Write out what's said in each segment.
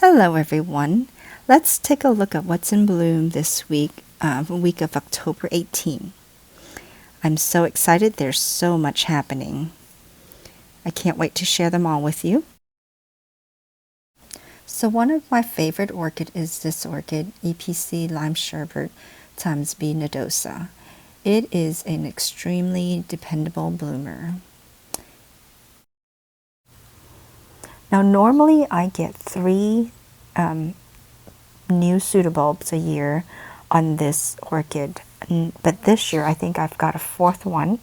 Hello everyone. Let's take a look at what's in bloom this week, week of October 18. I'm so excited, there's so much happening. I can't wait to share them all with you. So one of my favorite orchid is this orchid, EPC Lime Sherbet times B nodosa. It is an extremely dependable bloomer. Now normally I get 3 new pseudobulbs a year on this orchid, but this year I think I've got a 4th one,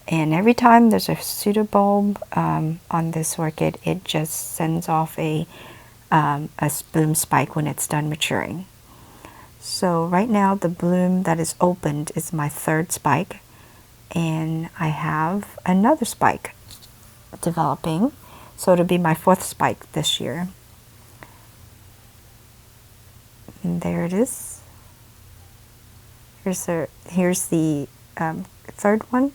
and every time there's a pseudobulb on this orchid, it just sends off a bloom spike when it's done maturing. So right now the bloom that is opened is my 3rd spike, and I have another spike developing, so it'll be my 4th spike this year. And there it is. Here's the 3rd one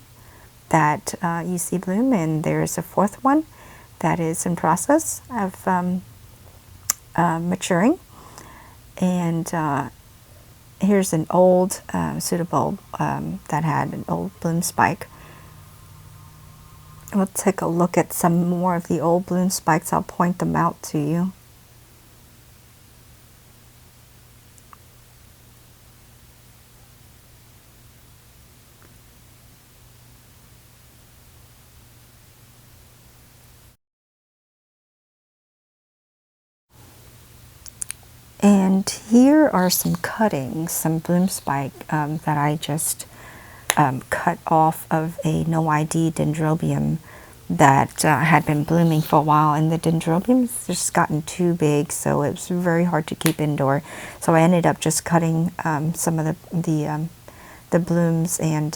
that you see bloom, and there's a 4th one that is in process of maturing. And here's an old pseudobulb that had an old bloom spike. We'll take a look at some more of the old bloom spikes. I'll point them out to you. And here are some cuttings, some bloom spike that I just cut off of a no ID dendrobium that had been blooming for a while, and the dendrobium's just gotten too big, so it was very hard to keep indoor. So I ended up just cutting some of the blooms and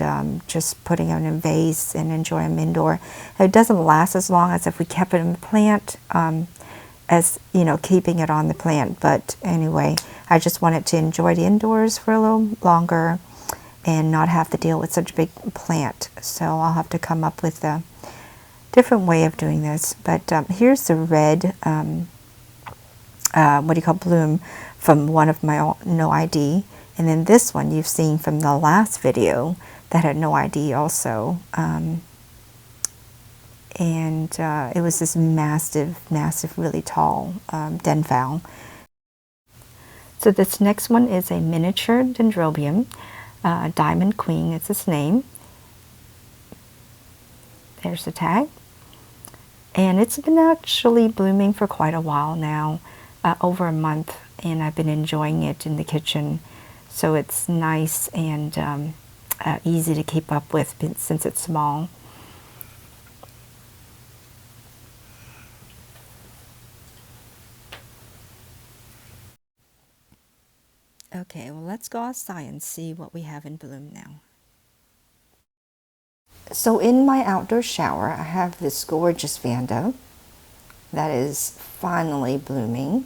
just putting them in a vase and enjoy them indoor. It doesn't last as long as if we kept it in the plant, as you know, keeping it on the plant. But anyway, I just wanted to enjoy the indoors for a little longer and not have to deal with such a big plant. So I'll have to come up with a different way of doing this. But here's the red, bloom from one of my no ID. And then this one you've seen from the last video that had no ID also. It was this massive, really tall denfowl. So this next one is a miniature dendrobium, Diamond Queen is its name. There's the tag. And it's been actually blooming for quite a while now, over a month, and I've been enjoying it in the kitchen. So it's nice and easy to keep up with since it's small. Okay, well, let's go outside and see what we have in bloom now. So in my outdoor shower, I have this gorgeous Vanda that is finally blooming.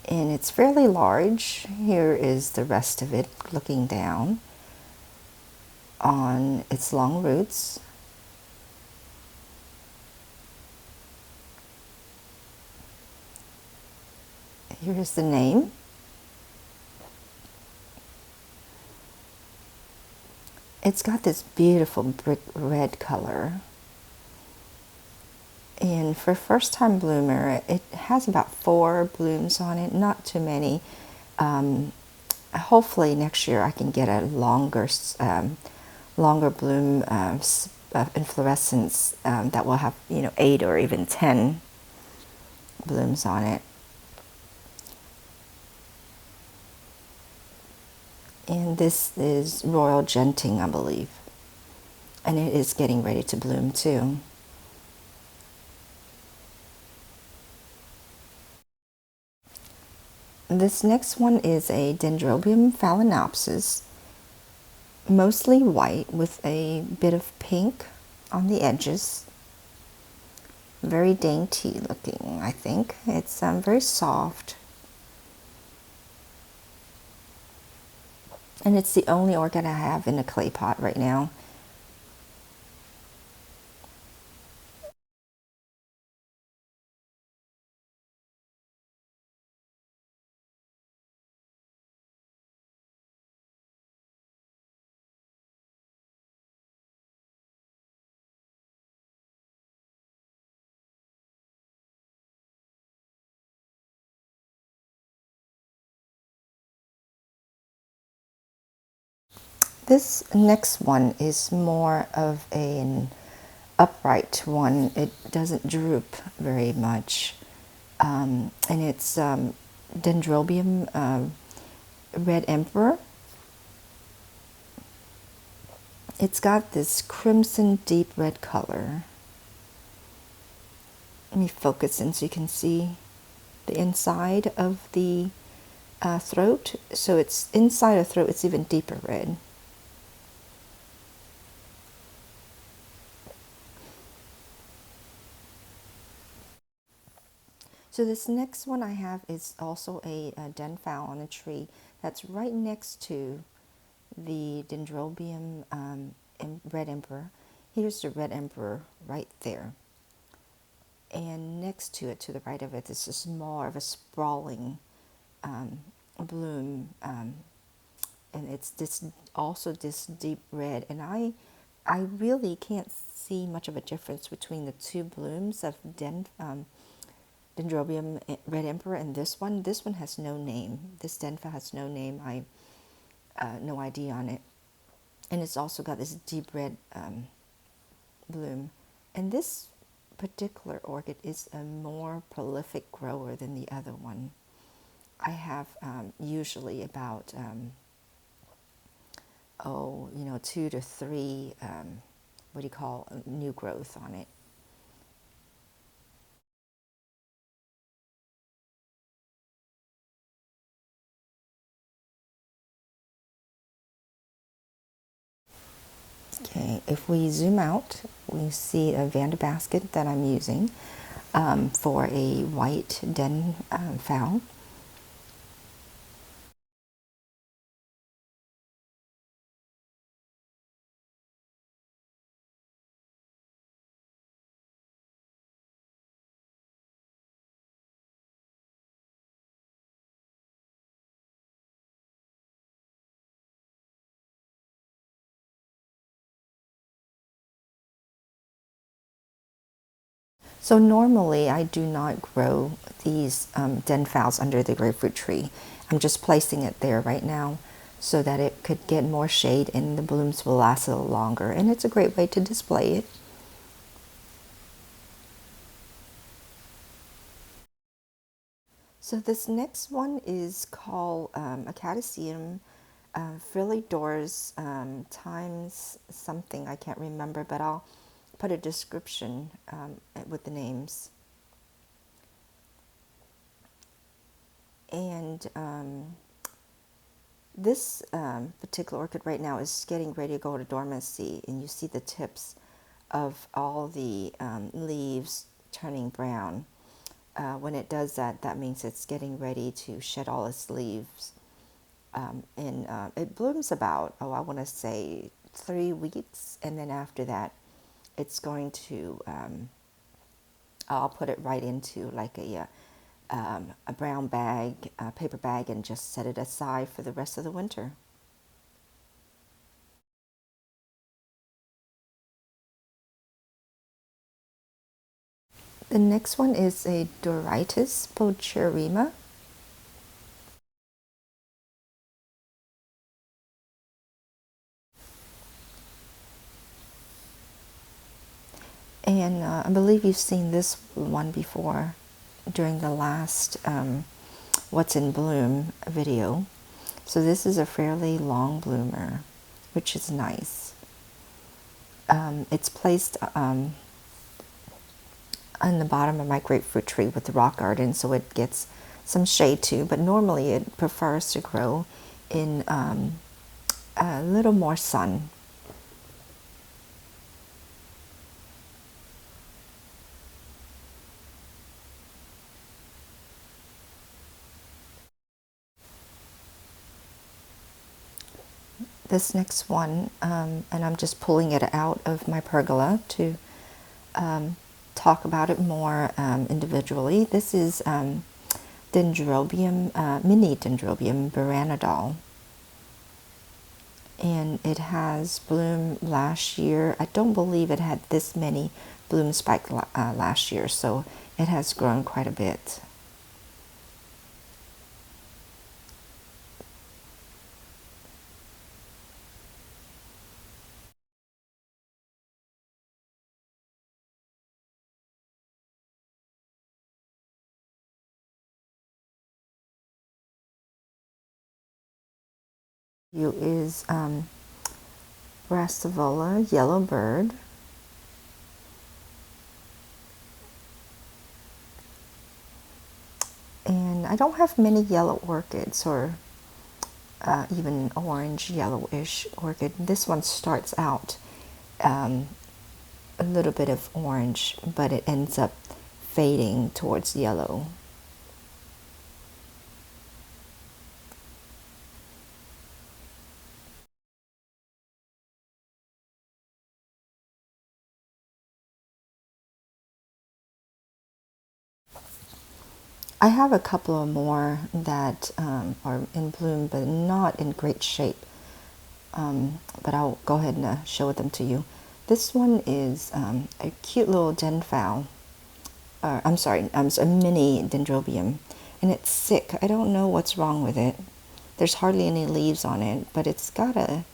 And it's fairly large. Here is the rest of it looking down on its long roots. Here's the name. It's got this beautiful brick red color. And for first time bloomer, it has about 4 blooms on it, not too many. Hopefully next year I can get a longer bloom inflorescence that will have 8 or even 10 blooms on it. And this is Royal Genting, I believe. And it is getting ready to bloom too. This next one is a Dendrobium phalaenopsis, mostly white with a bit of pink on the edges. Very dainty looking, I think. It's very soft. And it's the only orchid I have in a clay pot right now. This next one is more of an upright one. It doesn't droop very much. And it's Dendrobium Red Emperor. It's got this crimson deep red color. Let me focus in so you can see the inside of the throat. So it's inside the throat, it's even deeper red. So this next one I have is also a den fowl on a tree that's right next to the Dendrobium Red Emperor. Here's the Red Emperor right there. And next to it, to the right of it, this is more of a sprawling bloom. And it's this also this deep red. And I really can't see much of a difference between the two blooms of Dendrobium Red Emperor and this one. This one has no name. This denfa has no name. No ID on it. And it's also got this deep red bloom. And this particular orchid is a more prolific grower than the other one. I have usually about 2 to 3 new growth on it. Okay, if we zoom out, we see a Vanda basket that I'm using for a white den fowl. So normally I do not grow these den fowls under the grapefruit tree. I'm just placing it there right now so that it could get more shade and the blooms will last a little longer. And it's a great way to display it. So this next one is called Acadeseum Frilly Doors times something, I can't remember, but I'll put a description with the names. And this particular orchid right now is getting ready to go to dormancy, and you see the tips of all the leaves turning brown. When it does that, that means it's getting ready to shed all its leaves. And it blooms about, I want to say 3 weeks, and then after that, it's going to, I'll put it right into like a brown bag, a paper bag, and just set it aside for the rest of the winter. The next one is a Doritis bocherrima. And I believe you've seen this one before during the last What's in Bloom video. So this is a fairly long bloomer, which is nice. It's placed on the bottom of my grapefruit tree with the rock garden, so it gets some shade too, but normally it prefers to grow in a little more sun. This next one, and I'm just pulling it out of my pergola to talk about it more individually. This is Dendrobium, mini Dendrobium Baranidal. And it has bloomed last year. I don't believe it had this many bloom spikes last year, so it has grown quite a bit. You is Brassivola yellow bird. And I don't have many yellow orchids or even orange yellowish orchid. This one starts out a little bit of orange, but it ends up fading towards yellow. I have a couple of more that are in bloom, but not in great shape. But I'll go ahead and show them to you. This one is a cute little denfowl. I'm sorry, a mini dendrobium, and it's sick. I don't know what's wrong with it. There's hardly any leaves on it, but it's put out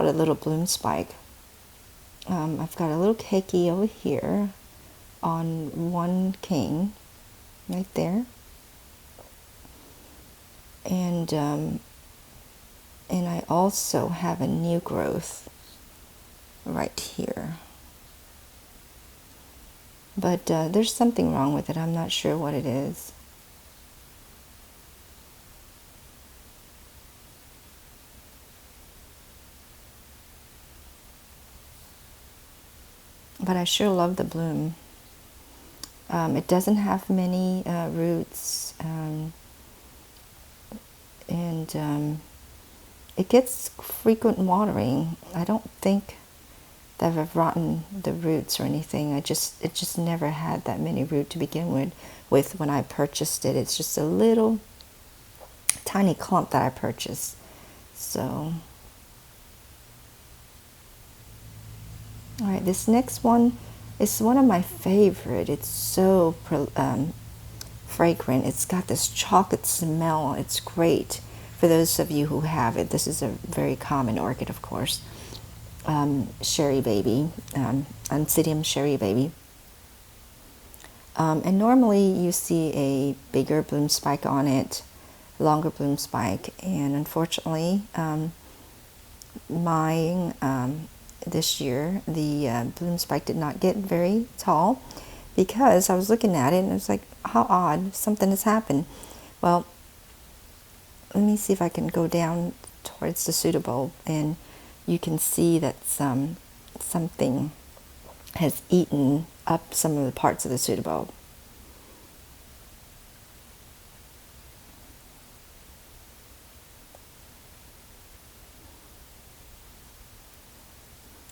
a little bloom spike. I've got a little keiki over here on one king, right there, and I also have a new growth right here. But there's something wrong with it. I'm not sure what it is. But I sure love the bloom. It doesn't have many roots, and it gets frequent watering. I don't think that I've rotten the roots or anything. It just never had that many root to begin with when I purchased it. It's just a little tiny clump that I purchased. So, all right, this next one is one of my favorite. It's so fragrant. It's got this chocolate smell. It's great for those of you who have it. This is a very common orchid, of course. Sherry baby, Oncidium sherry baby. And normally you see a bigger bloom spike on it, longer bloom spike, and unfortunately mine this year the bloom spike did not get very tall because I was looking at it and it was like, how odd, something has happened. Well, let me see if I can go down towards the pseudobulb and you can see that something has eaten up some of the parts of the pseudobulb.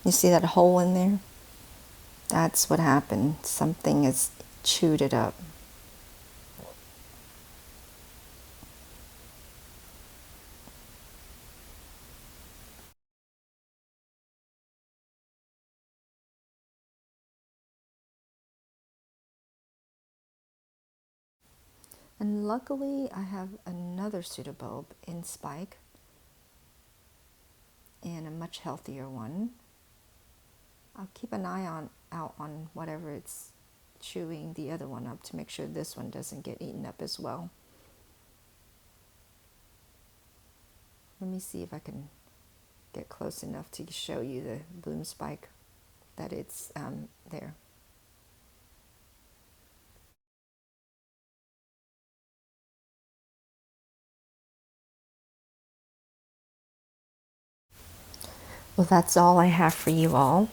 You see that hole in there? That's what happened. Something has chewed it up. And luckily I have another pseudobulb in spike and a much healthier one. I'll keep an eye out on whatever it's chewing the other one up to make sure this one doesn't get eaten up as well. Let me see if I can get close enough to show you the bloom spike that it's there. Well, that's all I have for you all.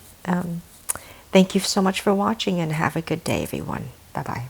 Thank you so much for watching and have a good day, everyone. Bye-bye.